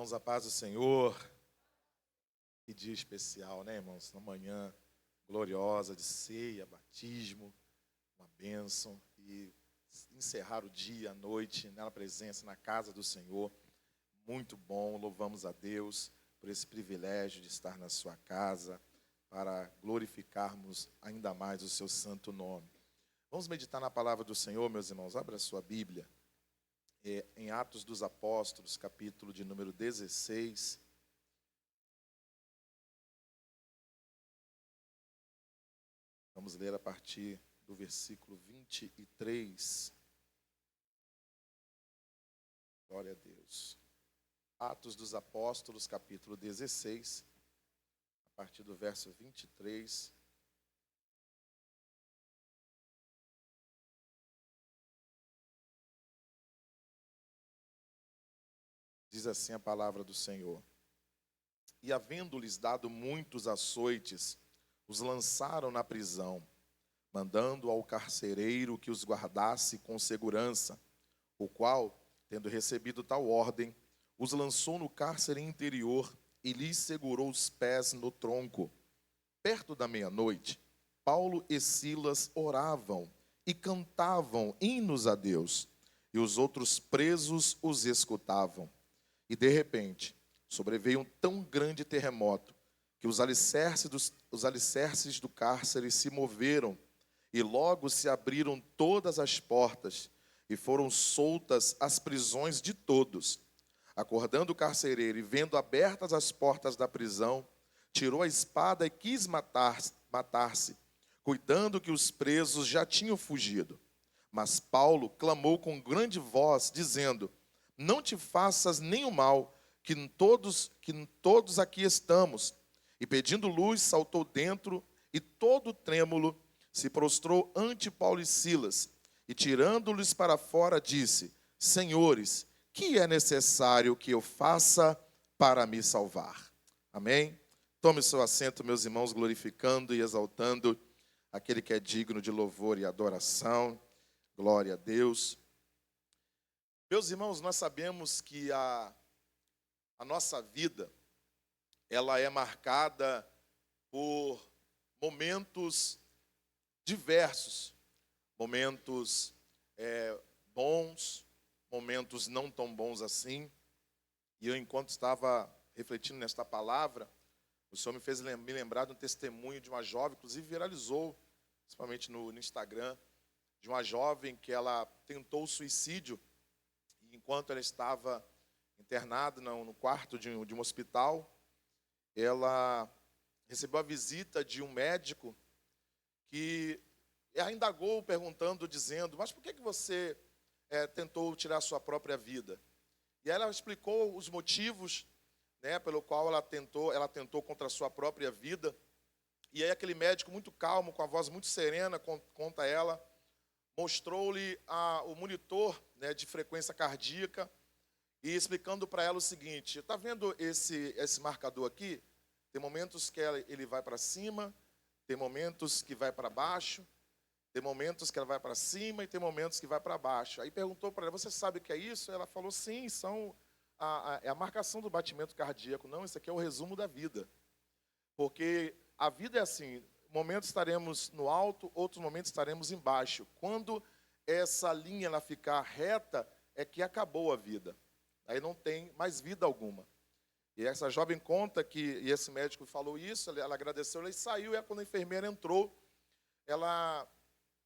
Irmãos, a paz do Senhor. Que dia especial, né, irmãos? Uma manhã gloriosa de ceia, batismo, uma bênção. E encerrar o dia, a noite, na presença, na casa do Senhor. Muito bom, louvamos a Deus por esse privilégio de estar na sua casa, para glorificarmos ainda mais o seu santo nome. Vamos meditar na palavra do Senhor, meus irmãos. Abra a sua Bíblia. Em Atos dos Apóstolos, capítulo de número 16. Vamos ler a partir do versículo 23. Glória a Deus. Atos dos Apóstolos, capítulo 16, a partir do verso 23. Diz assim a palavra do Senhor. E havendo-lhes dado muitos açoites, os lançaram na prisão, mandando ao carcereiro que os guardasse com segurança, o qual, tendo recebido tal ordem, os lançou no cárcere interior e lhes segurou os pés no tronco. Perto da meia-noite, Paulo e Silas oravam e cantavam hinos a Deus, e os outros presos os escutavam. E de repente, sobreveio um tão grande terremoto, que os alicerces do cárcere se moveram, e logo se abriram todas as portas, e foram soltas as prisões de todos. Acordando o carcereiro e vendo abertas as portas da prisão, tirou a espada e quis matar-se, cuidando que os presos já tinham fugido. Mas Paulo clamou com grande voz, dizendo: não te faças nenhum mal, que todos aqui estamos. E pedindo luz, saltou dentro, e todo trêmulo se prostrou ante Paulo e Silas, e tirando-lhes para fora, disse: Senhores, que é necessário que eu faça para me salvar? Amém? Tome seu assento, meus irmãos, glorificando e exaltando aquele que é digno de louvor e adoração. Glória a Deus. Meus irmãos, nós sabemos que a nossa vida, ela é marcada por momentos diversos, momentos bons, momentos não tão bons assim. E eu, enquanto estava refletindo nesta palavra, o Senhor me fez me lembrar de um testemunho de uma jovem, inclusive viralizou, principalmente no Instagram, de uma jovem que ela tentou o suicídio. Enquanto ela estava internada no quarto de um hospital, ela recebeu a visita de um médico que a indagou, perguntando, dizendo: mas por que você tentou tirar a sua própria vida? E ela explicou os motivos, né, pelo qual ela tentou contra a sua própria vida. E aí aquele médico, muito calmo, com a voz muito serena, conta a ela, mostrou-lhe o monitor, né, de frequência cardíaca e explicando para ela o seguinte: está vendo esse marcador aqui? Tem momentos que ele vai para cima, tem momentos que vai para baixo, tem momentos que ela vai para cima e tem momentos que vai para baixo. Aí perguntou para ela: você sabe o que é isso? Ela falou: sim, é a marcação do batimento cardíaco. Não, isso aqui é o resumo da vida. Porque a vida é assim: momentos estaremos no alto, outros momentos estaremos embaixo. Quando essa linha ela ficar reta, é que acabou a vida. Aí não tem mais vida alguma. E essa jovem conta e esse médico falou isso, ela agradeceu, ela saiu, e quando a enfermeira entrou, ela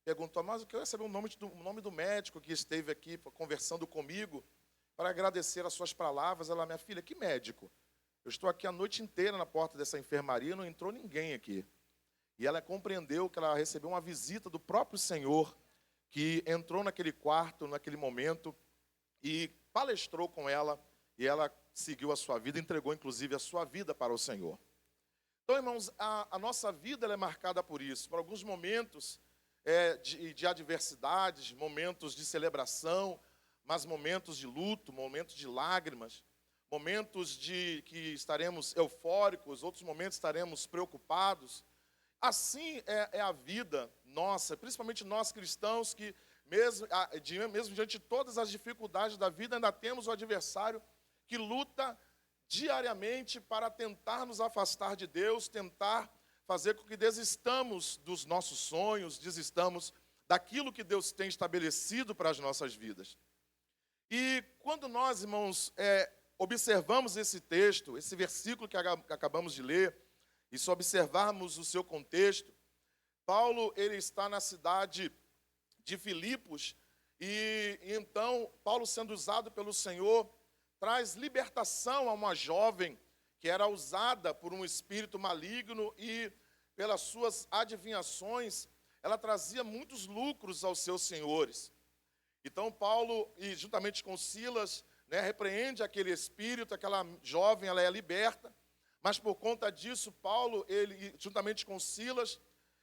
perguntou: mas eu quero saber o nome do médico que esteve aqui conversando comigo, para agradecer as suas palavras. Ela: minha filha, que médico? Eu estou aqui a noite inteira na porta dessa enfermaria, não entrou ninguém aqui. E ela compreendeu que ela recebeu uma visita do próprio Senhor, que entrou naquele quarto, naquele momento, e palestrou com ela, e ela seguiu a sua vida, entregou inclusive a sua vida para o Senhor. Então, irmãos, a nossa vida ela é marcada por isso, por alguns momentos de adversidades, momentos de celebração, mas momentos de luto, momentos de lágrimas, momentos que estaremos eufóricos, outros momentos estaremos preocupados. Assim é a vida nossa, principalmente nós cristãos, que mesmo diante de todas as dificuldades da vida, ainda temos o adversário que luta diariamente para tentar nos afastar de Deus, tentar fazer com que desistamos dos nossos sonhos, desistamos daquilo que Deus tem estabelecido para as nossas vidas. E quando nós, irmãos, observamos esse texto, esse versículo que acabamos de ler, e se observarmos o seu contexto, Paulo, ele está na cidade de Filipos, e então, Paulo, sendo usado pelo Senhor, traz libertação a uma jovem que era usada por um espírito maligno e, pelas suas adivinhações, ela trazia muitos lucros aos seus senhores. Então, Paulo, e juntamente com Silas, repreende aquele espírito, aquela jovem, ela é liberta, mas por conta disso, Paulo, ele, juntamente com Silas,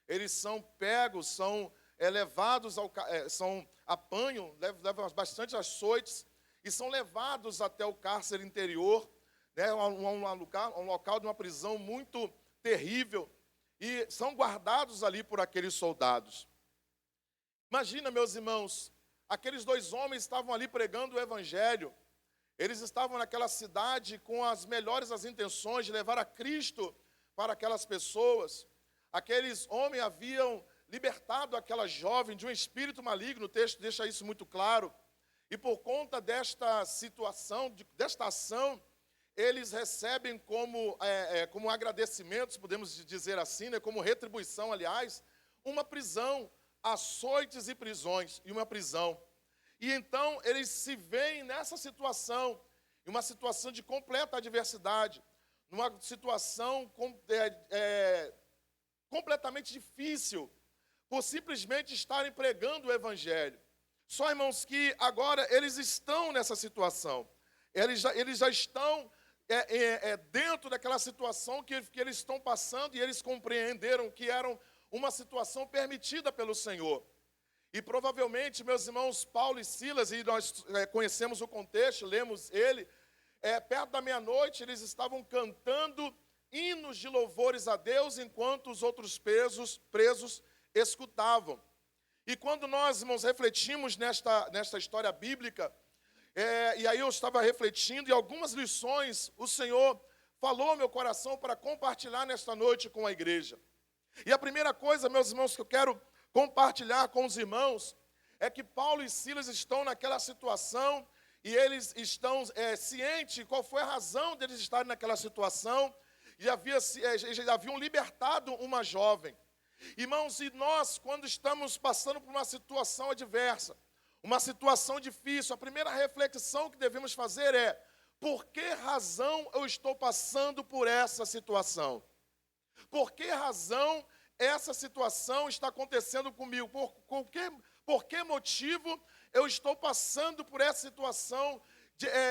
eles são pegos, são levados, apanham, levam bastante açoites, e são levados até o cárcere interior, um local de uma prisão muito terrível, e são guardados ali por aqueles soldados. Imagina, meus irmãos, aqueles dois homens estavam ali pregando o evangelho, eles estavam naquela cidade com as melhores das intenções de levar a Cristo para aquelas pessoas. Aqueles homens haviam libertado aquela jovem de um espírito maligno, o texto deixa isso muito claro. E por conta desta situação, desta ação, eles recebem como agradecimentos, podemos dizer assim, como retribuição, aliás, uma prisão, açoites e prisões, e uma prisão. E então eles se veem nessa situação, em uma situação de completa adversidade, numa situação completamente difícil, por simplesmente estarem pregando o evangelho. Só, irmãos, que agora eles estão nessa situação. Eles já estão dentro daquela situação que eles estão passando, e eles compreenderam que era uma situação permitida pelo Senhor. E provavelmente, meus irmãos, Paulo e Silas, e nós conhecemos o contexto, lemos ele, perto da meia-noite eles estavam cantando hinos de louvores a Deus, enquanto os outros presos escutavam. E quando nós, irmãos, refletimos nesta história bíblica, e aí eu estava refletindo, e algumas lições o Senhor falou ao meu coração para compartilhar nesta noite com a igreja. E a primeira coisa, meus irmãos, que eu quero compartilhar com os irmãos, é que Paulo e Silas estão naquela situação, e eles estão cientes qual foi a razão deles estarem naquela situação, e já haviam libertado uma jovem. Irmãos, e nós, quando estamos passando por uma situação adversa, uma situação difícil, a primeira reflexão que devemos fazer é: por que razão eu estou passando por essa situação? Por que razão essa situação está acontecendo comigo? Por que motivo eu estou passando por essa situação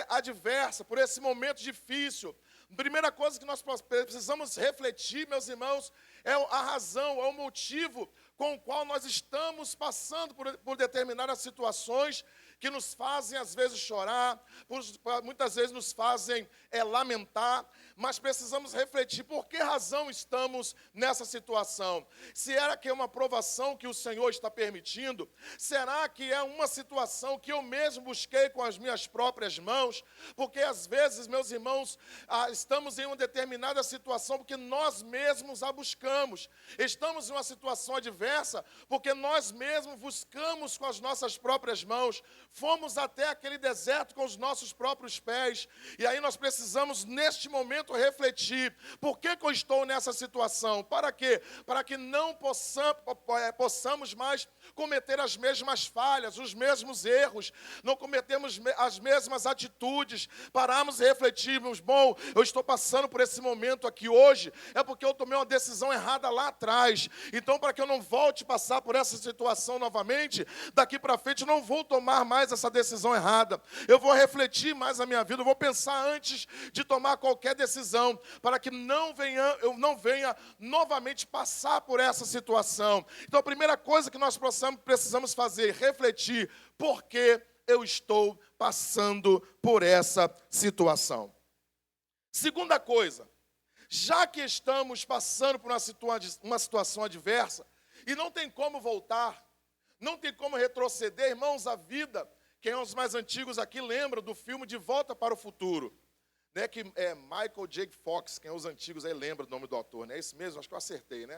adversa, por esse momento difícil? A primeira coisa que nós precisamos refletir, meus irmãos, é a razão, é o motivo com o qual nós estamos passando por determinadas situações que nos fazem, às vezes, chorar, muitas vezes nos fazem lamentar, mas precisamos refletir por que razão estamos nessa situação. Se era que é uma provação que o Senhor está permitindo? Será que é uma situação que eu mesmo busquei com as minhas próprias mãos? Porque, às vezes, meus irmãos, estamos em uma determinada situação porque nós mesmos a buscamos. Estamos em uma situação adversa porque nós mesmos buscamos com as nossas próprias mãos. Fomos até aquele deserto com os nossos próprios pés. E aí nós precisamos, neste momento, refletir. Por que eu estou nessa situação? Para quê? Para que não possamos mais cometer as mesmas falhas, os mesmos erros, não cometemos as mesmas atitudes, pararmos e refletirmos: bom, eu estou passando por esse momento aqui hoje, é porque eu tomei uma decisão errada lá atrás. Então, para que eu não volte a passar por essa situação novamente, daqui para frente eu não vou tomar mais essa decisão errada. Eu vou refletir mais a minha vida, eu vou pensar antes de tomar qualquer decisão, para que eu não venha novamente passar por essa situação. Então, a primeira coisa que nós precisamos fazer, refletir: por que eu estou passando por essa situação? Segunda coisa, já que estamos passando por uma situação adversa, e não tem como voltar, não tem como retroceder, irmãos, a vida, quem é os mais antigos aqui lembra do filme De Volta para o Futuro. né, que é Michael J. Fox, quem é os antigos aí lembra do nome do autor, né? É esse mesmo, acho que eu acertei, né?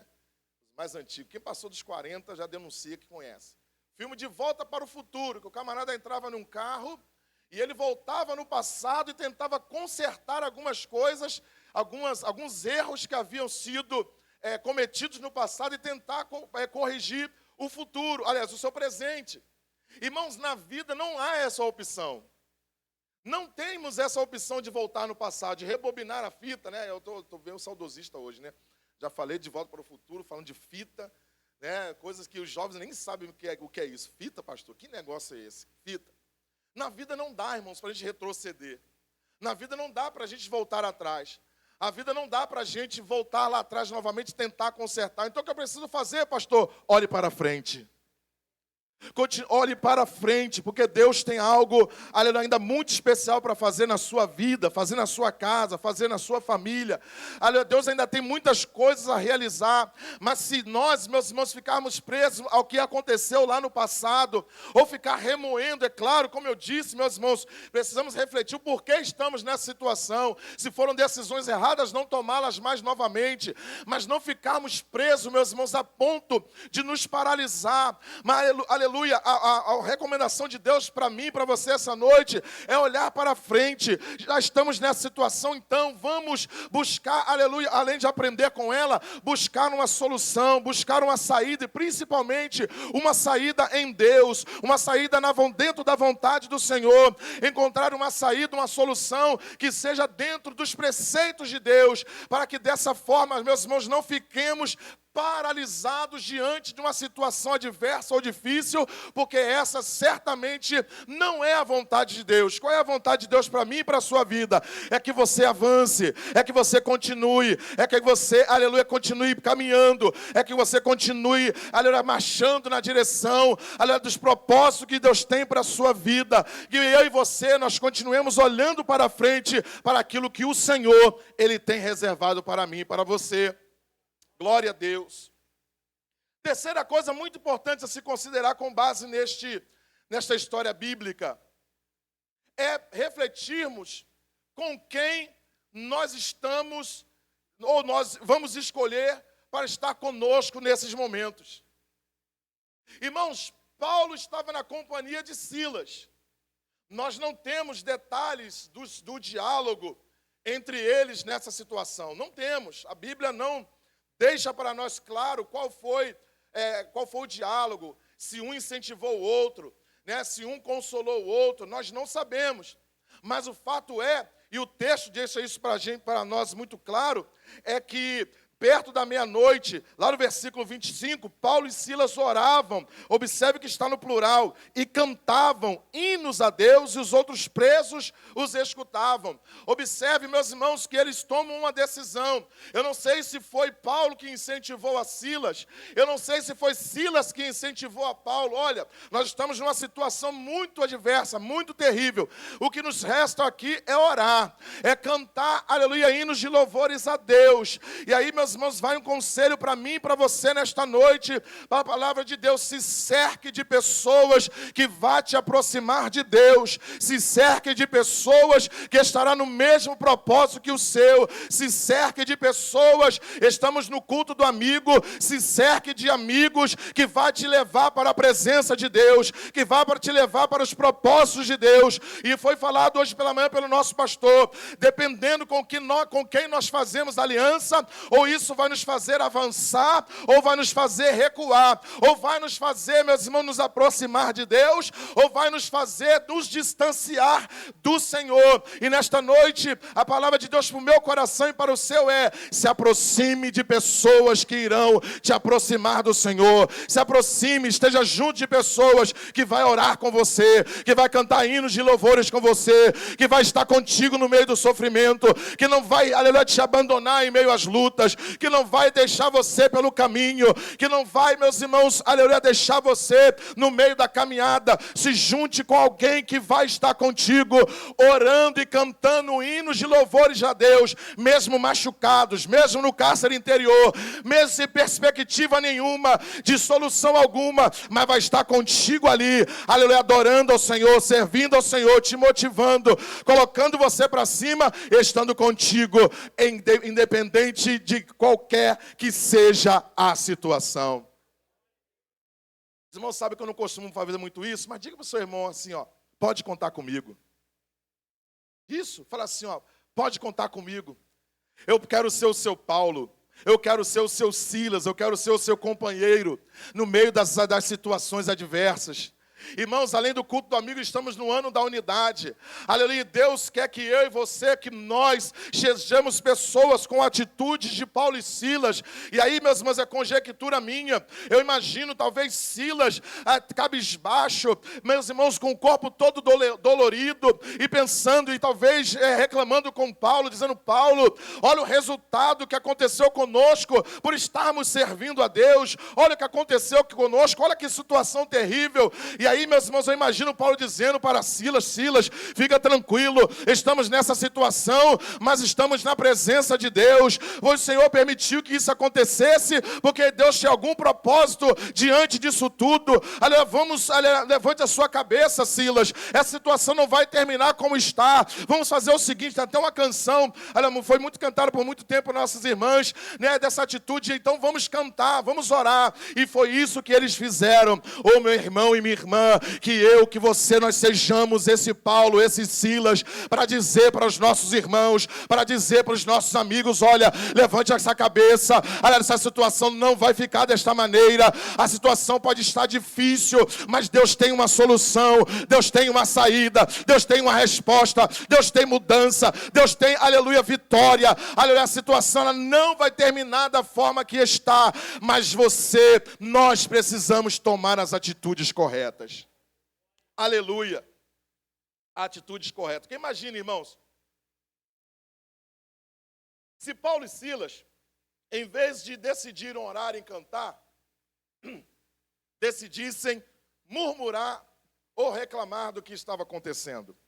Os mais antigos. Quem passou dos 40 já denuncia que conhece. Filme De Volta para o Futuro, que o camarada entrava num carro e ele voltava no passado e tentava consertar algumas coisas, alguns erros que haviam sido cometidos no passado e tentar corrigir o futuro, aliás, o seu presente. Irmãos, na vida não há essa opção. Não temos essa opção de voltar no passado, de rebobinar a fita, né? Eu tô vendo saudosista hoje, né? Já falei de Volta para o Futuro, falando de fita, né? Coisas que os jovens nem sabem o que é isso. Fita, pastor? Que negócio é esse? Fita. Na vida não dá, irmãos, para a gente retroceder. Na vida não dá para a gente voltar atrás. A vida não dá para a gente voltar lá atrás novamente e tentar consertar. Então o que eu preciso fazer, pastor? Olhe para frente. Olhe para frente, porque Deus tem algo ainda muito especial para fazer na sua vida, fazer na sua casa, fazer na sua família. Deus ainda tem muitas coisas a realizar, mas se nós, meus irmãos, ficarmos presos ao que aconteceu lá no passado, ou ficar remoendo, é claro, como eu disse, meus irmãos, precisamos refletir o porquê estamos nessa situação. Se foram decisões erradas, não tomá-las mais novamente, mas não ficarmos presos, meus irmãos, a ponto de nos paralisar. Mas, aleluia, a recomendação de Deus para mim e para você essa noite é olhar para frente. Já estamos nessa situação, então vamos buscar, aleluia, além de aprender com ela, buscar uma solução, buscar uma saída e principalmente uma saída em Deus, uma saída dentro da vontade do Senhor, encontrar uma saída, uma solução que seja dentro dos preceitos de Deus, para que dessa forma, meus irmãos, não fiquemos paralisados diante de uma situação adversa ou difícil, porque essa certamente não é a vontade de Deus. Qual é a vontade de Deus para mim e para a sua vida? É que você avance, é que você continue, é que você, aleluia, continue caminhando, é que você continue, aleluia, marchando na direção, aleluia, dos propósitos que Deus tem para a sua vida. Que eu e você, nós continuemos olhando para frente, para aquilo que o Senhor, Ele tem reservado para mim e para você. Glória a Deus. Terceira coisa muito importante a se considerar com base nesta história bíblica é refletirmos com quem nós estamos ou nós vamos escolher para estar conosco nesses momentos. Irmãos, Paulo estava na companhia de Silas. Nós não temos detalhes do diálogo entre eles nessa situação. Não temos. A Bíblia não deixa para nós claro qual foi o diálogo, se um incentivou o outro, né, se um consolou o outro, nós não sabemos. Mas o fato é, e o texto deixa isso para nós muito claro, é que perto da meia-noite, lá no versículo 25, Paulo e Silas oravam, observe que está no plural, e cantavam hinos a Deus, e os outros presos os escutavam. Observe, meus irmãos, que eles tomam uma decisão. Eu não sei se foi Paulo que incentivou a Silas, eu não sei se foi Silas que incentivou a Paulo. Olha, nós estamos numa situação muito adversa, muito terrível. O que nos resta aqui é orar, é cantar, aleluia, hinos de louvores a Deus. E aí, meus irmãos, vai um conselho para mim e para você nesta noite, para a palavra de Deus: se cerque de pessoas que vá te aproximar de Deus, se cerque de pessoas que estará no mesmo propósito que o seu, se cerque de pessoas, estamos no culto do amigo, se cerque de amigos que vá te levar para a presença de Deus, que vá para te levar para os propósitos de Deus. E foi falado hoje pela manhã pelo nosso pastor, dependendo com quem nós fazemos aliança, ou isso vai nos fazer avançar, ou vai nos fazer recuar, ou vai nos fazer, meus irmãos, nos aproximar de Deus, ou vai nos fazer nos distanciar do Senhor. E nesta noite, a palavra de Deus para o meu coração e para o seu é: se aproxime de pessoas que irão te aproximar do Senhor, se aproxime, esteja junto de pessoas que vai orar com você, que vai cantar hinos de louvores com você, que vai estar contigo no meio do sofrimento, que não vai, aleluia, te abandonar em meio às lutas, que não vai deixar você pelo caminho, que não vai, meus irmãos, aleluia, deixar você no meio da caminhada. Se junte com alguém que vai estar contigo, orando e cantando hinos de louvores a Deus, mesmo machucados, mesmo no cárcere interior, mesmo sem perspectiva nenhuma, de solução alguma, mas vai estar contigo ali, aleluia, adorando ao Senhor, servindo ao Senhor, te motivando, colocando você para cima, estando contigo, independente de qualquer que seja a situação. Os irmãos sabem que eu não costumo fazer muito isso, mas diga para o seu irmão assim, ó, pode contar comigo. Isso, fala assim, ó, pode contar comigo. Eu quero ser o seu Paulo, eu quero ser o seu Silas, eu quero ser o seu companheiro no meio das situações adversas. Irmãos, além do culto do amigo, estamos no ano da unidade. Aleluia, Deus quer que eu e você, que nós sejamos pessoas com atitudes de Paulo e Silas. E aí, meus irmãos, é conjectura minha. Eu imagino talvez Silas cabisbaixo, meus irmãos, com o corpo todo dolorido, e pensando, e talvez reclamando com Paulo, dizendo, Paulo, olha o resultado que aconteceu conosco por estarmos servindo a Deus. Olha o que aconteceu conosco, olha que situação terrível. E aí, meus irmãos, eu imagino Paulo dizendo para Silas, Silas, fica tranquilo, estamos nessa situação, mas estamos na presença de Deus. O Senhor permitiu que isso acontecesse, porque Deus tinha algum propósito diante disso tudo. Levante a sua cabeça, Silas, essa situação não vai terminar como está. Vamos fazer o seguinte, tem até uma canção, foi muito cantada por muito tempo nossas irmãs, né, dessa atitude, então vamos cantar, vamos orar. E foi isso que eles fizeram. Ô meu irmão e minha irmã, que eu, que você, nós sejamos esse Paulo, esse Silas, para dizer para os nossos irmãos, para dizer para os nossos amigos, olha, levante essa cabeça, olha, essa situação não vai ficar desta maneira, a situação pode estar difícil, mas Deus tem uma solução, Deus tem uma saída, Deus tem uma resposta, Deus tem mudança, Deus tem, aleluia, vitória, aleluia, a situação ela não vai terminar da forma que está, mas nós precisamos tomar as atitudes corretas. Aleluia. Atitudes corretas. Porque imagina, irmãos, se Paulo e Silas, em vez de decidirem orar e cantar, decidissem murmurar ou reclamar do que estava acontecendo.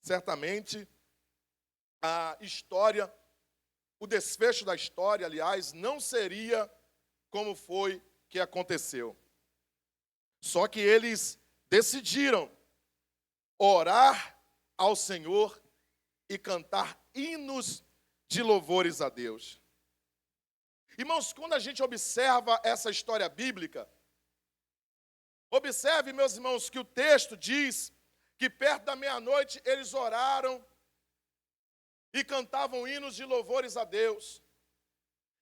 Certamente, a história, o desfecho da história, aliás, não seria como foi que aconteceu. Só que eles decidiram orar ao Senhor e cantar hinos de louvores a Deus. Irmãos, quando a gente observa essa história bíblica, observe, meus irmãos, que o texto diz que perto da meia-noite eles oraram e cantavam hinos de louvores a Deus.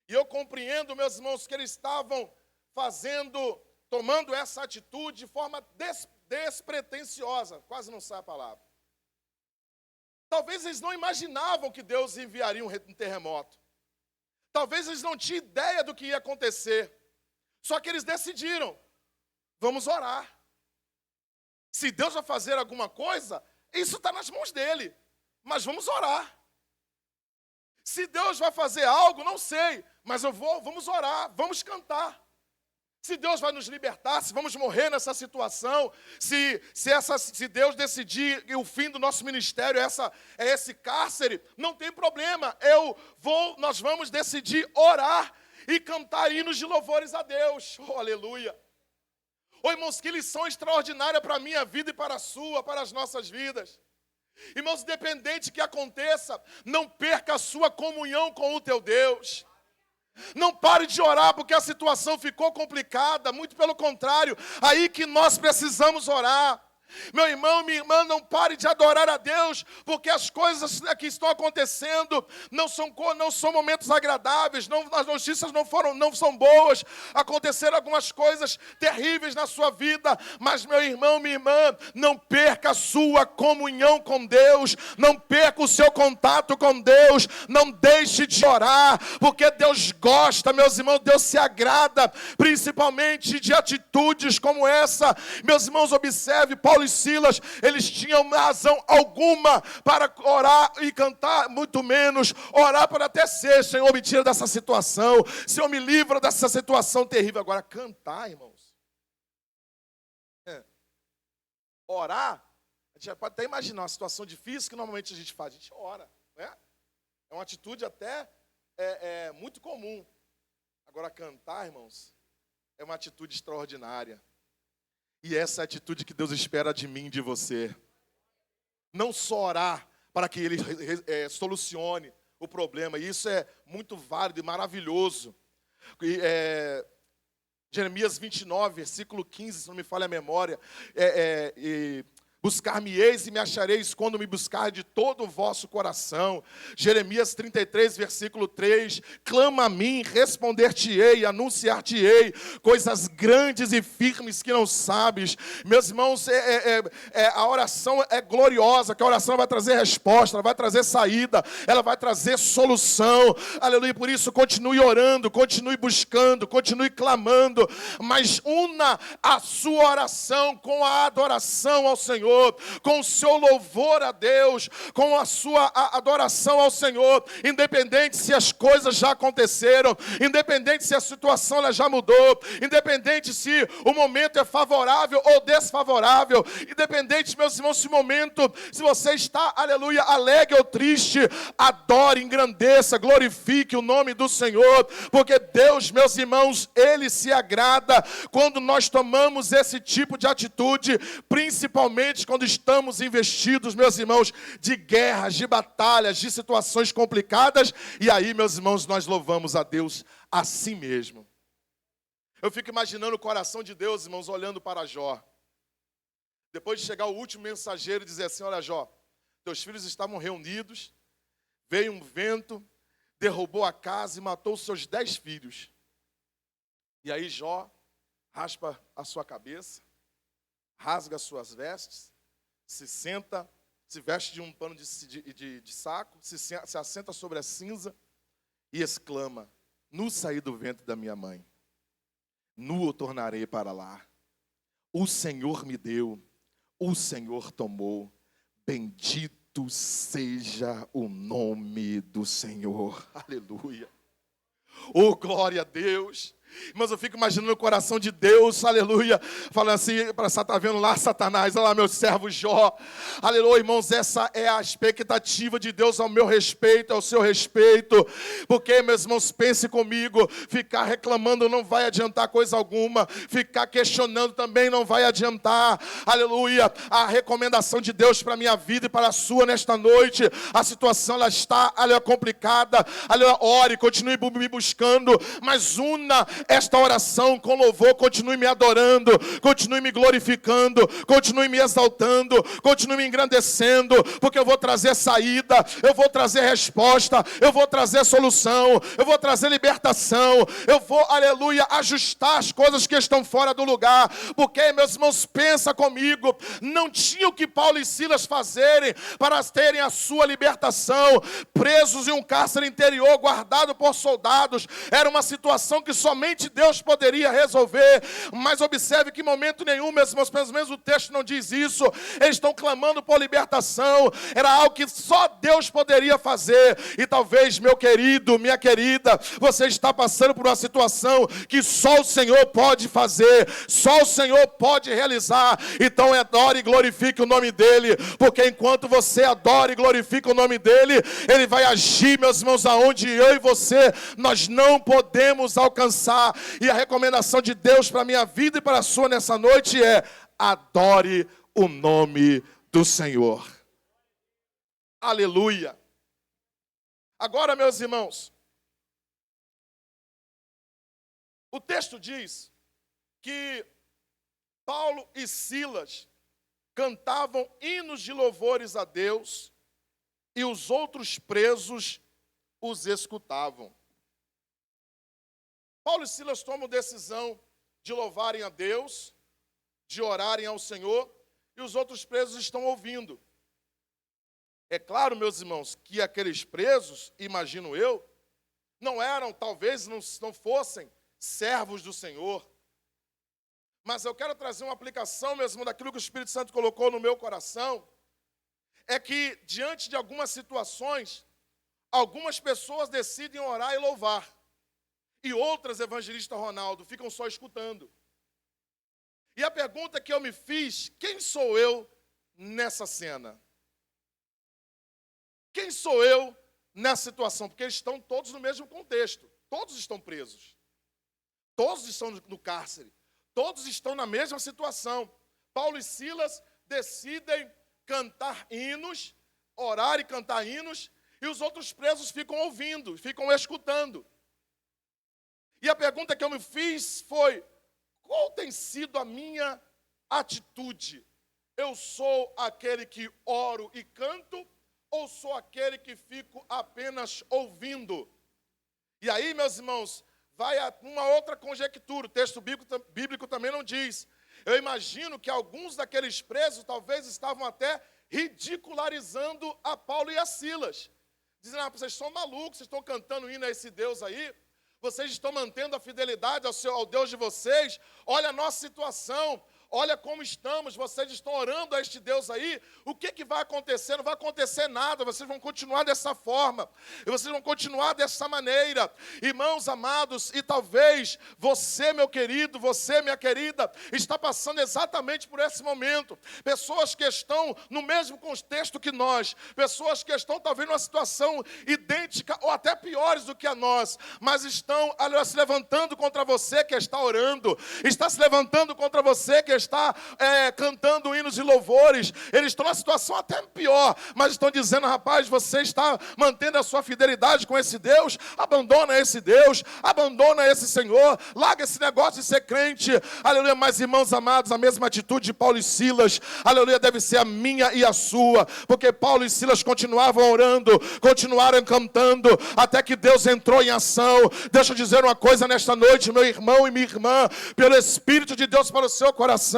E eu compreendo, meus irmãos, que eles estavam tomando essa atitude de forma despretensiosa, quase não sai a palavra. Talvez eles não imaginavam que Deus enviaria um terremoto. Talvez eles não tinham ideia do que ia acontecer. Só que eles decidiram, vamos orar. Se Deus vai fazer alguma coisa, isso está nas mãos dele. Mas vamos orar. Se Deus vai fazer algo, não sei, mas vamos orar, vamos cantar. Se Deus vai nos libertar, se vamos morrer nessa situação, se Deus decidir que o fim do nosso ministério é esse cárcere, não tem problema. Nós vamos decidir orar e cantar hinos de louvores a Deus. Oh, aleluia. Oh, irmãos, que lição extraordinária para a minha vida e para a sua, para as nossas vidas. Irmãos, independente que aconteça, não perca a sua comunhão com o teu Deus. Não pare de orar porque a situação ficou complicada, muito pelo contrário, aí que nós precisamos orar. Meu irmão, minha irmã, não pare de adorar a Deus, porque as coisas que estão acontecendo não são momentos agradáveis, as notícias não são boas, aconteceram algumas coisas terríveis na sua vida, mas meu irmão, minha irmã, não perca a sua comunhão com Deus, não perca o seu contato com Deus, não deixe de orar, porque Deus gosta, meus irmãos, Deus se agrada, principalmente de atitudes como essa. Meus irmãos, observe, Paulo Paulo e Silas, eles tinham razão alguma para orar e cantar, muito menos orar para até ser: Senhor, me tira dessa situação, Senhor, me livra dessa situação terrível. Agora, cantar, irmãos, orar, a gente pode até imaginar uma situação difícil que normalmente a gente faz, a gente ora, né? É uma atitude até muito comum. Agora, cantar, irmãos, é uma atitude extraordinária. E essa é a atitude que Deus espera de mim e de você. Não só orar para que Ele solucione o problema. E isso é muito válido e maravilhoso. Jeremias 29, versículo 15, se não me falha a memória. Buscar-me-eis e me achareis quando me buscar de todo o vosso coração. Jeremias 33, versículo 3. Clama a mim, responder-te-ei, anunciar-te-ei coisas grandes e firmes que não sabes. Meus irmãos, a oração é gloriosa, que a oração vai trazer resposta, ela vai trazer saída, ela vai trazer solução. Aleluia, por isso continue orando, continue buscando, continue clamando, mas una a sua oração com a adoração ao Senhor, com o seu louvor a Deus, com a sua adoração ao Senhor, independente se as coisas já aconteceram, independente se a situação ela já mudou, independente se o momento é favorável ou desfavorável, independente, meus irmãos, se você está, aleluia, alegre ou triste, adore, engrandeça, glorifique o nome do Senhor, porque Deus, meus irmãos, Ele se agrada quando nós tomamos esse tipo de atitude, principalmente quando estamos investidos, meus irmãos, de guerras, de batalhas, de situações complicadas, e aí, meus irmãos, nós louvamos a Deus assim mesmo. Eu fico imaginando o coração de Deus, irmãos, olhando para Jó. Depois de chegar o último mensageiro e dizer assim: olha, Jó, teus filhos estavam reunidos, veio um vento, derrubou a casa e matou os seus 10 filhos. E aí Jó raspa a sua cabeça, rasga as suas vestes, se senta, se veste de um pano de saco, se assenta sobre a cinza e exclama: nu saí do ventre da minha mãe, nu o tornarei para lá. O Senhor me deu, o Senhor tomou, bendito seja o nome do Senhor. Aleluia. Oh, glória a Deus. Mas eu fico imaginando o coração de Deus, aleluia, falando assim, para estar vendo lá Satanás: olha lá meu servo Jó, aleluia, irmãos, essa é a expectativa de Deus ao meu respeito, ao seu respeito, porque, meus irmãos, pense comigo, ficar reclamando não vai adiantar coisa alguma, ficar questionando também não vai adiantar, aleluia. A recomendação de Deus para a minha vida e para a sua nesta noite: a situação ela está, aleluia, complicada, aleluia, ore, continue me buscando, mas una esta oração com louvor, continue me adorando, continue me glorificando, continue me exaltando, continue me engrandecendo, porque eu vou trazer saída, eu vou trazer resposta, eu vou trazer solução, eu vou trazer libertação, eu vou, aleluia, ajustar as coisas que estão fora do lugar, porque, meus irmãos, pensa comigo, não tinha o que Paulo e Silas fazerem para terem a sua libertação, presos em um cárcere interior, guardado por soldados, era uma situação que somente Deus poderia resolver, mas observe que em momento nenhum, meus irmãos, pelo menos o texto não diz isso, eles estão clamando por libertação, era algo que só Deus poderia fazer, e talvez, meu querido, minha querida, você está passando por uma situação que só o Senhor pode fazer, só o Senhor pode realizar, então adore e glorifique o nome dEle, porque enquanto você adora e glorifica o nome dEle, Ele vai agir, meus irmãos, aonde eu e você, nós não podemos alcançar. E a recomendação de Deus para a minha vida e para a sua nessa noite é: adore o nome do Senhor. Aleluia. Agora, meus irmãos, o texto diz que Paulo e Silas cantavam hinos de louvores a Deus e os outros presos os escutavam. Paulo e Silas tomam decisão de louvarem a Deus, de orarem ao Senhor, e os outros presos estão ouvindo. É claro, meus irmãos, que aqueles presos, imagino eu, não eram, talvez não fossem servos do Senhor. mas eu quero trazer uma aplicação mesmo daquilo que o Espírito Santo colocou no meu coração, é que diante de algumas situações, algumas pessoas decidem orar e louvar, e outras, evangelista Ronaldo, ficam só escutando. E a pergunta que eu me fiz, quem sou eu nessa cena? Quem sou eu nessa situação? Porque eles estão todos no mesmo contexto. Todos estão presos. Todos estão no cárcere. Todos estão na mesma situação. Paulo e Silas decidem cantar hinos, orar e cantar hinos, e os outros presos ficam ouvindo, ficam escutando. E a pergunta que eu me fiz foi: qual tem sido a minha atitude? Eu sou aquele que oro e canto, ou sou aquele que fico apenas ouvindo? E aí, meus irmãos, vai uma outra conjectura. O texto bíblico também não diz. Eu imagino que alguns daqueles presos talvez estavam até ridicularizando a Paulo e a Silas. Dizendo: vocês são malucos, vocês estão cantando hino a esse Deus aí, vocês estão mantendo a fidelidade ao Deus de vocês, olha a nossa situação, olha como estamos, vocês estão orando a este Deus aí, o que vai acontecer? Não vai acontecer nada, vocês vão continuar dessa forma, e vocês vão continuar dessa maneira. Irmãos amados, e talvez você, meu querido, você, minha querida, está passando exatamente por esse momento. Pessoas que estão no mesmo contexto que nós, pessoas que estão talvez numa situação idêntica ou até piores do que a nós, mas estão se levantando contra você que está orando, está se levantando contra você que está cantando hinos e louvores. Eles estão numa situação até pior, mas estão dizendo: rapaz, você está mantendo a sua fidelidade com esse Deus, abandona esse Deus, abandona esse Senhor, larga esse negócio de ser crente, aleluia. Mas, irmãos amados, a mesma atitude de Paulo e Silas, aleluia, deve ser a minha e a sua, porque Paulo e Silas continuavam orando, continuaram cantando, até que Deus entrou em ação. Deixa eu dizer uma coisa nesta noite, meu irmão e minha irmã, pelo Espírito de Deus para o seu coração.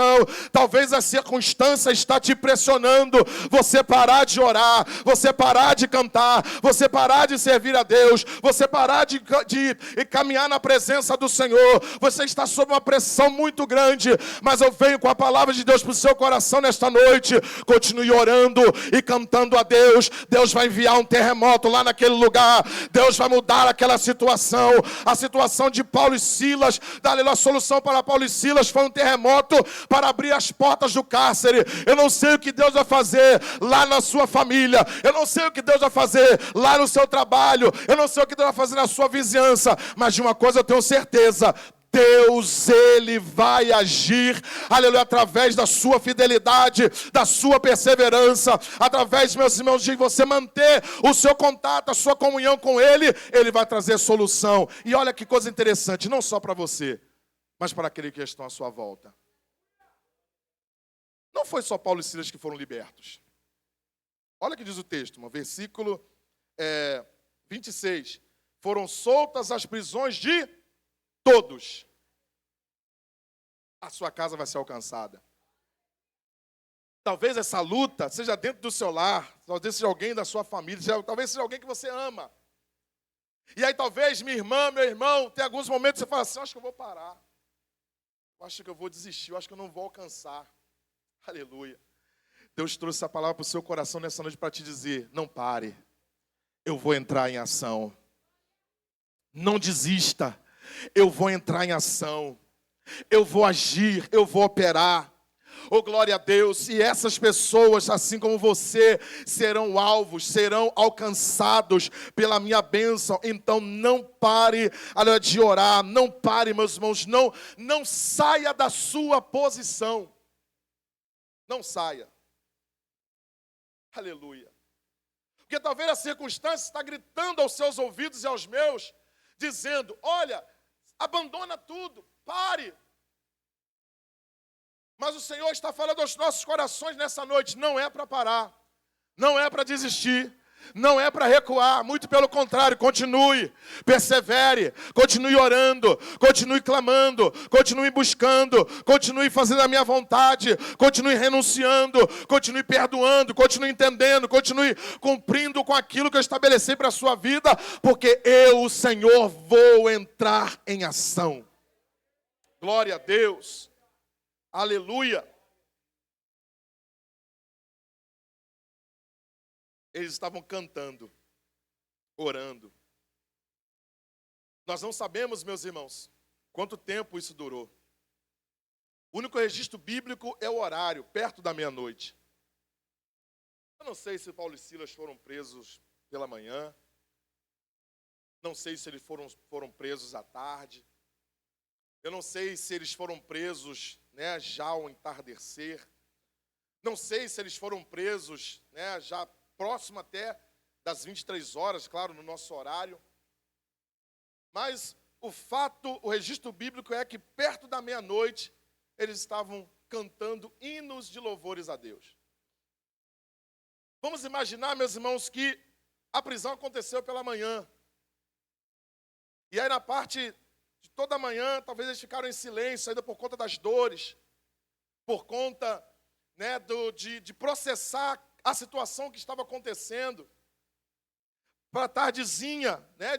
Talvez a circunstância está te pressionando, você parar de orar, você parar de cantar, você parar de servir a Deus, você parar de caminhar na presença do Senhor. Você está sob uma pressão muito grande, mas eu venho com a palavra de Deus para o seu coração nesta noite. Continue orando e cantando a Deus. Deus vai enviar um terremoto lá naquele lugar, Deus vai mudar aquela situação. A situação de Paulo e Silas, a solução para Paulo e Silas foi um terremoto para abrir as portas do cárcere. Eu não sei o que Deus vai fazer lá na sua família, eu não sei o que Deus vai fazer lá no seu trabalho, eu não sei o que Deus vai fazer na sua vizinhança, mas de uma coisa eu tenho certeza: Deus, Ele vai agir, aleluia, através da sua fidelidade, da sua perseverança, através, meus irmãos, de você manter o seu contato, a sua comunhão com Ele, Ele vai trazer solução. E olha que coisa interessante, não só para você, mas para aqueles que estão à sua volta. Não foi só Paulo e Silas que foram libertos. Olha o que diz o texto, no versículo 26. Foram soltas as prisões de todos. A sua casa vai ser alcançada. Talvez essa luta seja dentro do seu lar, talvez seja alguém da sua família, talvez seja alguém que você ama. E aí talvez, minha irmã, meu irmão, tem alguns momentos que você fala assim: acho que eu vou parar. Eu acho que eu vou desistir, eu acho que eu não vou alcançar. Aleluia. Deus trouxe essa palavra para o seu coração nessa noite para te dizer: não pare, eu vou entrar em ação. Não desista, eu vou entrar em ação. Eu vou agir, eu vou operar. Oh, glória a Deus. E essas pessoas, assim como você, serão alvos, serão alcançados pela minha bênção. Então não pare de orar, não pare, meus irmãos, não saia da sua posição. Não saia. Aleluia. Porque talvez a circunstância está gritando aos seus ouvidos e aos meus, dizendo: olha, abandona tudo, pare. Mas o Senhor está falando aos nossos corações nessa noite: não é para parar, não é para desistir, não é para recuar, muito pelo contrário, continue, persevere, continue orando, continue clamando, continue buscando, continue fazendo a minha vontade, continue renunciando, continue perdoando, continue entendendo, continue cumprindo com aquilo que eu estabeleci para a sua vida, porque eu, o Senhor, vou entrar em ação. Glória a Deus. Aleluia! Eles estavam cantando, orando. Nós não sabemos, meus irmãos, quanto tempo isso durou. O único registro bíblico é o horário, perto da meia-noite. Eu não sei se Paulo e Silas foram presos pela manhã. Não sei se eles foram presos à tarde. Eu não sei se eles foram presos, né, já ao entardecer. Não sei se eles foram presos, né, já próximo até das 23 horas, claro, no nosso horário. Mas o registro bíblico é que perto da meia-noite, eles estavam cantando hinos de louvores a Deus. Vamos imaginar, meus irmãos, que a prisão aconteceu pela manhã. E aí na parte de toda a manhã, talvez eles ficaram em silêncio, ainda por conta das dores, por conta, né, de processar a situação que estava acontecendo. Para a tardezinha, né,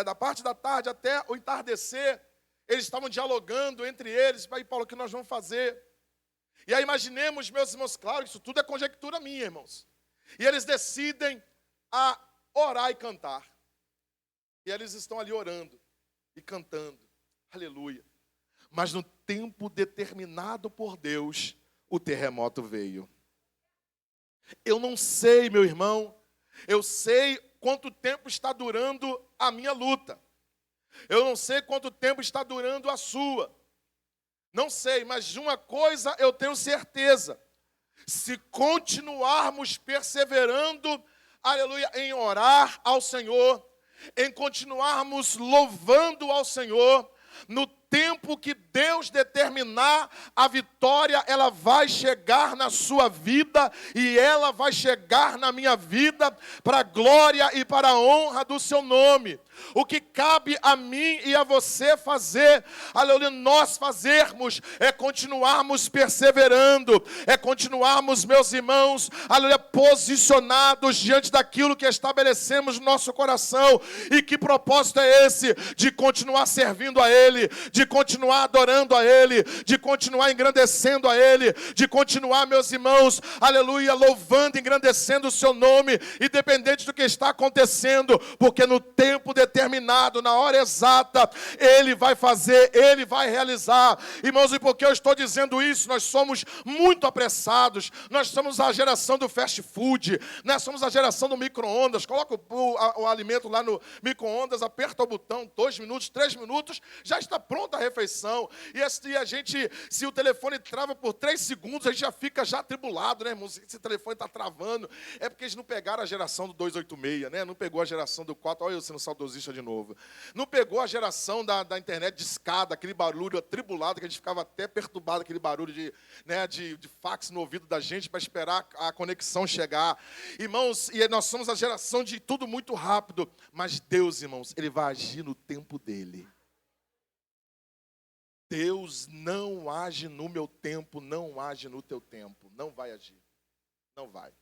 da parte da tarde até o entardecer, eles estavam dialogando entre eles. Aí, Paulo, o que nós vamos fazer? E aí imaginemos, meus irmãos, claro, isso tudo é conjectura minha, irmãos. E eles decidem a orar e cantar. E eles estão ali orando e cantando. Aleluia. Mas no tempo determinado por Deus, o terremoto veio. Eu não sei, meu irmão, eu sei quanto tempo está durando a minha luta. Eu não sei quanto tempo está durando a sua. Não sei, mas de uma coisa eu tenho certeza. Se continuarmos perseverando, aleluia, em orar ao Senhor, em continuarmos louvando ao Senhor, no tempo que Deus determinar, a vitória, ela vai chegar na sua vida e ela vai chegar na minha vida para a glória e para a honra do seu nome. O que cabe a mim e a você fazer, aleluia, nós fazermos, é continuarmos perseverando, é continuarmos, meus irmãos, aleluia, posicionados diante daquilo que estabelecemos no nosso coração. E que propósito é esse? De continuar servindo a Ele, de continuar adorando a Ele, de continuar engrandecendo a Ele, de continuar, meus irmãos, aleluia, louvando, engrandecendo o seu nome, independente do que está acontecendo, porque no tempo determinado, na hora exata, Ele vai fazer, Ele vai realizar. Irmãos, e por que eu estou dizendo isso? Nós somos muito apressados, nós somos a geração do fast food, nós somos a geração do micro-ondas. Coloca o alimento lá no micro-ondas, aperta o botão, 2 minutos, 3 minutos, já está pronta a refeição. E a gente, se o telefone trava por 3 segundos, a gente já fica atribulado, né, irmãos? Esse telefone está travando. É porque eles não pegaram a geração do 286, né? Não pegou a geração do 4. Olha eu sendo saudosista de novo. Não pegou a geração da internet de escada, aquele barulho atribulado, que a gente ficava até perturbado, aquele barulho de fax no ouvido da gente para esperar a conexão chegar. Irmãos, e nós somos a geração de tudo muito rápido. Mas Deus, irmãos, Ele vai agir no tempo dEle. Deus não age no meu tempo, não age no teu tempo. Não vai agir. Não vai.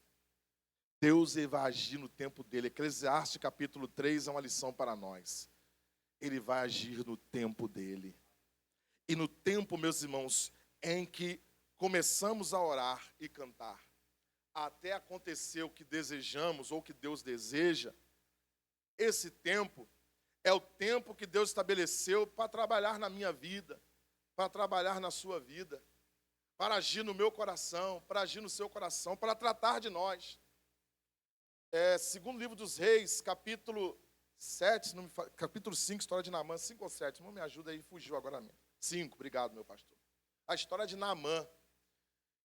Deus vai agir no tempo dEle. Eclesiastes capítulo 3 é uma lição para nós. Ele vai agir no tempo dEle. E no tempo, meus irmãos, em que começamos a orar e cantar, até acontecer o que desejamos ou o que Deus deseja, esse tempo é o tempo que Deus estabeleceu para trabalhar na minha vida, para trabalhar na sua vida, para agir no meu coração, para agir no seu coração, para tratar de nós. Segundo livro dos Reis, capítulo 7, capítulo 5, história de Naamã, 5 ou 7, não me ajuda aí, fugiu agora mesmo. 5, obrigado, meu pastor. A história de Naamã.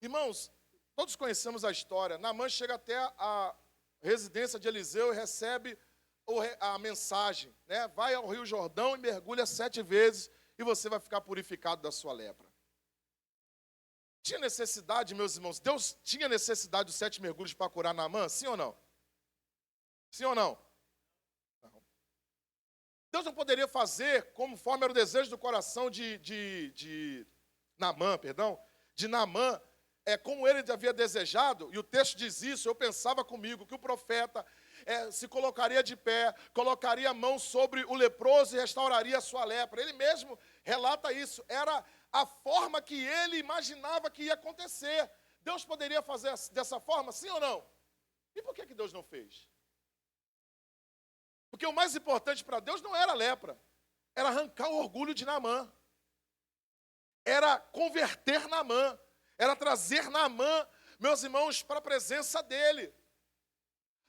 Irmãos, todos conhecemos a história. Naamã chega até a residência de Eliseu e recebe a mensagem, né? Vai ao Rio Jordão e mergulha 7 vezes e você vai ficar purificado da sua lepra. Tinha necessidade, meus irmãos, Deus tinha necessidade dos 7 mergulhos para curar Naamã? Sim ou não? Sim ou não? Não. Deus não poderia fazer conforme era o desejo do coração de Naamã, de Naamã, como ele havia desejado, e o texto diz isso. Eu pensava comigo que o profeta se colocaria de pé, colocaria a mão sobre o leproso e restauraria a sua lepra. Ele mesmo relata isso. Era a forma que ele imaginava que ia acontecer. Deus poderia fazer dessa forma, sim ou não? E por que Deus não fez? Porque o mais importante para Deus não era a lepra, era arrancar o orgulho de Naamã. Era converter Naamã, era trazer Naamã, meus irmãos, para a presença dele.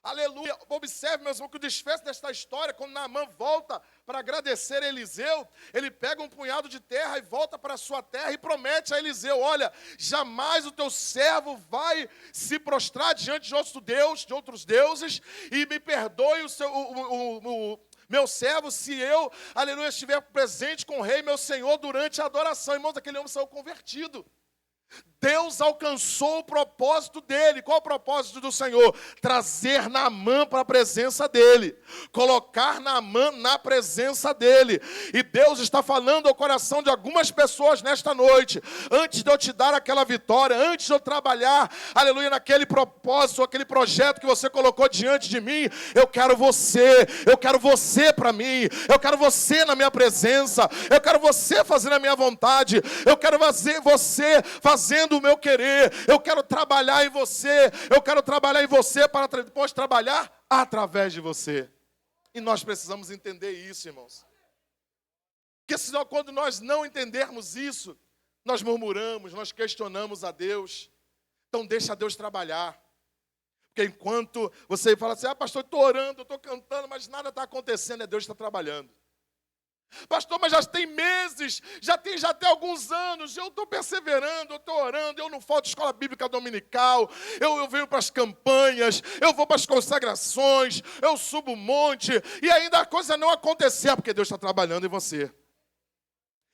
Aleluia. Observe, meus irmãos, que o desfecho desta história, quando Naamã volta para agradecer a Eliseu, ele pega um punhado de terra e volta para a sua terra e promete a Eliseu: olha, jamais o teu servo vai se prostrar diante de outros deuses, e me perdoe o meu servo, se eu, aleluia, estiver presente com o rei, meu senhor, durante a adoração. Irmãos, aquele homem saiu convertido. Deus alcançou o propósito dele. Qual o propósito do Senhor? Trazer Naamã para a presença dele. Colocar Naamã na presença dele. E Deus está falando ao coração de algumas pessoas nesta noite. Antes de eu te dar aquela vitória, antes de eu trabalhar, aleluia, naquele propósito, aquele projeto que você colocou diante de mim, eu quero você para mim, eu quero você na minha presença, eu quero você fazendo a minha vontade, eu quero você fazendo o meu querer, eu quero trabalhar em você, para depois trabalhar através de você. E nós precisamos entender isso, irmãos. Porque senão, quando nós não entendermos isso, nós murmuramos, nós questionamos a Deus. Então deixa Deus trabalhar. Porque enquanto você fala assim: pastor, eu estou orando, eu estou cantando, mas nada está acontecendo, Deus está trabalhando. Pastor, mas já tem meses, já tem alguns anos, eu estou perseverando, eu estou orando, eu não falto escola bíblica dominical, eu venho para as campanhas, eu vou para as consagrações, eu subo o monte, e ainda a coisa não aconteceu, porque Deus está trabalhando em você.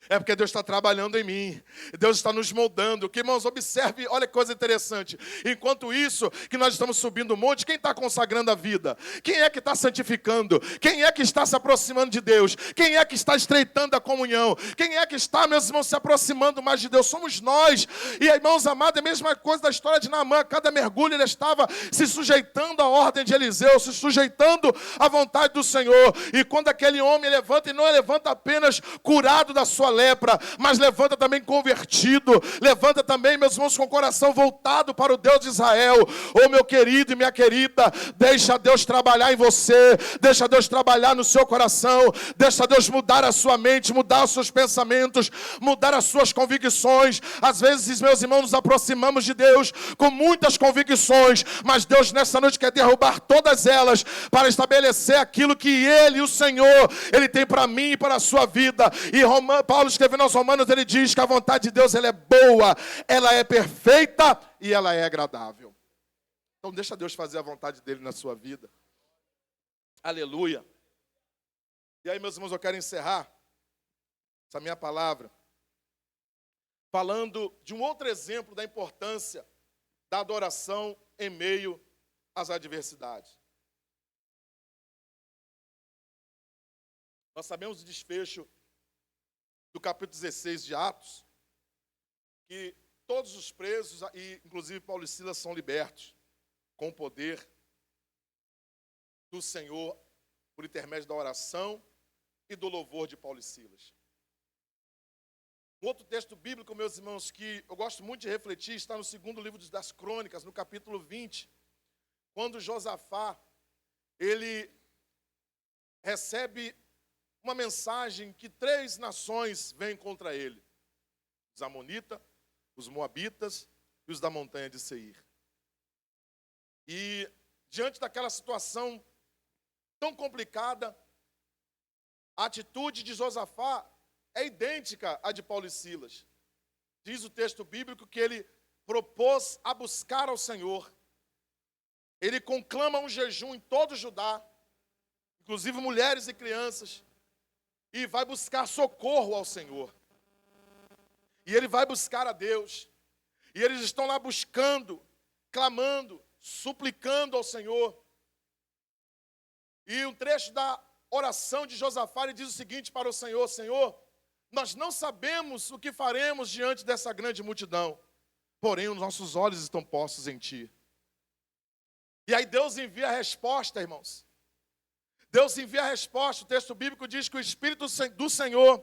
É porque Deus está trabalhando em mim. Deus está nos moldando. Que, irmãos, observe, olha que coisa interessante. Enquanto isso, que nós estamos subindo o monte, quem está consagrando a vida? Quem é que está santificando? Quem é que está se aproximando de Deus? Quem é que está estreitando a comunhão? Quem é que está, meus irmãos, se aproximando mais de Deus? Somos nós. E, irmãos amados, é a mesma coisa da história de Naamã. Cada mergulho ele estava se sujeitando à ordem de Eliseu, se sujeitando à vontade do Senhor. E quando aquele homem levanta, e não levanta apenas curado da sua lepra, mas levanta também convertido, levanta também, meus irmãos, com o coração voltado para o Deus de Israel. Oh, meu querido e minha querida, deixa Deus trabalhar em você, deixa Deus trabalhar no seu coração, deixa Deus mudar a sua mente, mudar os seus pensamentos, mudar as suas convicções. Às vezes, meus irmãos, nos aproximamos de Deus com muitas convicções, mas Deus nessa noite quer derrubar todas elas para estabelecer aquilo que Ele, o Senhor, Ele tem para mim e para a sua vida. E Paulo escrevendo aos Romanos, ele diz que a vontade de Deus ela é boa, ela é perfeita e ela é agradável. Então deixa Deus fazer a vontade dele na sua vida. Aleluia. E aí, meus irmãos, eu quero encerrar essa minha palavra falando de um outro exemplo da importância da adoração em meio às adversidades. Nós sabemos o desfecho do capítulo 16 de Atos, que todos os presos, e inclusive Paulo e Silas, são libertos com o poder do Senhor por intermédio da oração e do louvor de Paulo e Silas. Um outro texto bíblico, meus irmãos, que eu gosto muito de refletir, está no segundo livro das Crônicas, no capítulo 20, quando Josafá, ele recebe uma mensagem que 3 nações vêm contra ele: os amonitas, os moabitas e os da montanha de Seir. E diante daquela situação tão complicada, a atitude de Josafá é idêntica à de Paulo e Silas. Diz o texto bíblico que ele propôs a buscar ao Senhor. Ele conclama um jejum em todo Judá, inclusive mulheres e crianças, e vai buscar socorro ao Senhor. E ele vai buscar a Deus. E eles estão lá buscando, clamando, suplicando ao Senhor. E um trecho da oração de Josafá, ele diz o seguinte para o Senhor: Senhor, nós não sabemos o que faremos diante dessa grande multidão, porém os nossos olhos estão postos em Ti. E aí Deus envia a resposta, irmãos. Deus envia a resposta. O texto bíblico diz que o Espírito do Senhor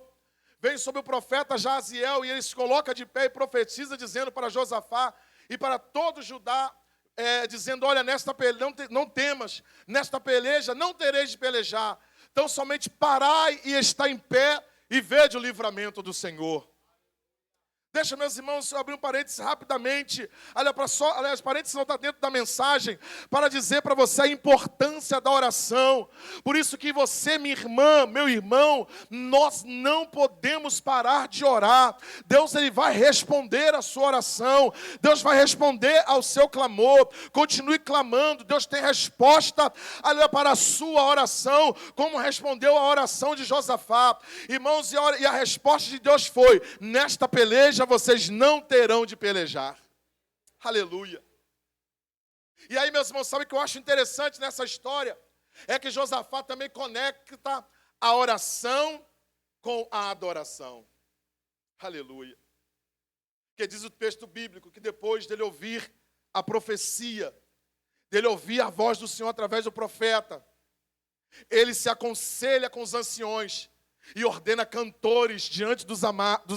vem sobre o profeta Jaziel e ele se coloca de pé e profetiza, dizendo para Josafá e para todo Judá, dizendo: olha, nesta peleja, não temas, nesta peleja não tereis de pelejar, então somente parai e está em pé e vede o livramento do Senhor. Deixa, meus irmãos, eu abrir um parênteses rapidamente. Aliás, parênteses não está dentro da mensagem, para dizer para você a importância da oração. Por isso que você, minha irmã, meu irmão, nós não podemos parar de orar. Deus, Ele vai responder a sua oração. Deus vai responder ao seu clamor. Continue clamando. Deus tem resposta, para a sua oração, como respondeu a oração de Josafá. Irmãos, e a resposta de Deus foi: nesta peleja vocês não terão de pelejar. Aleluia. E aí, meus irmãos, sabe o que eu acho interessante nessa história? É que Josafá também conecta a oração com a adoração. Aleluia. Porque diz o texto bíblico que depois dele ouvir a profecia, dele ouvir a voz do Senhor através do profeta, ele se aconselha com os anciões e ordena cantores diante dos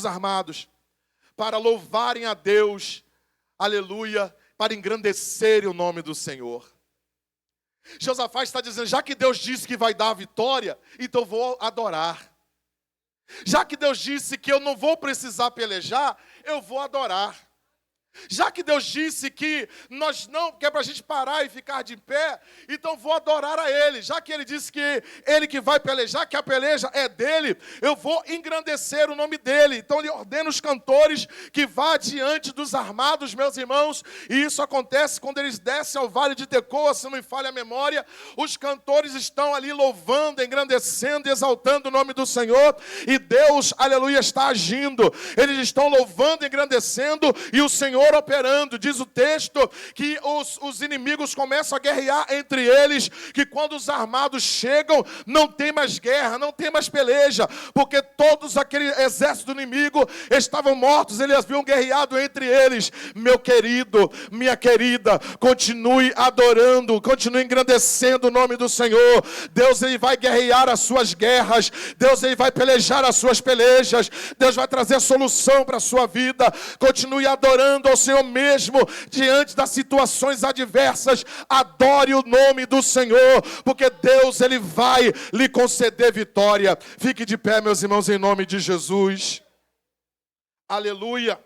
armados, para louvarem a Deus, aleluia, para engrandecerem o nome do Senhor. Josafá está dizendo: já que Deus disse que vai dar a vitória, então vou adorar. Já que Deus disse que eu não vou precisar pelejar, eu vou adorar. Já que Deus disse que é para a gente parar e ficar de pé, então vou adorar a Ele. Já que Ele disse que Ele que vai pelejar, que a peleja é dEle, eu vou engrandecer o nome dEle. Então Ele ordena os cantores que vá diante dos armados, meus irmãos, e isso acontece quando eles descem ao vale de Tecoa, se não me falha a memória. Os cantores estão ali louvando, engrandecendo e exaltando o nome do Senhor, e Deus, aleluia, está agindo. Eles estão louvando, engrandecendo, e o Senhor operando. Diz o texto que os inimigos começam a guerrear entre eles, que quando os armados chegam, não tem mais guerra, não tem mais peleja, porque todos aquele exército do inimigo estavam mortos, eles haviam guerreado entre eles. Meu querido, minha querida, continue adorando, continue engrandecendo o nome do Senhor. Deus, Ele vai guerrear as suas guerras, Deus, Ele vai pelejar as suas pelejas, Deus vai trazer solução para a sua vida. Continue adorando ao Senhor mesmo diante das situações adversas. Adore o nome do Senhor, porque Deus, Ele vai lhe conceder vitória. Fique de pé, meus irmãos, em nome de Jesus. Aleluia.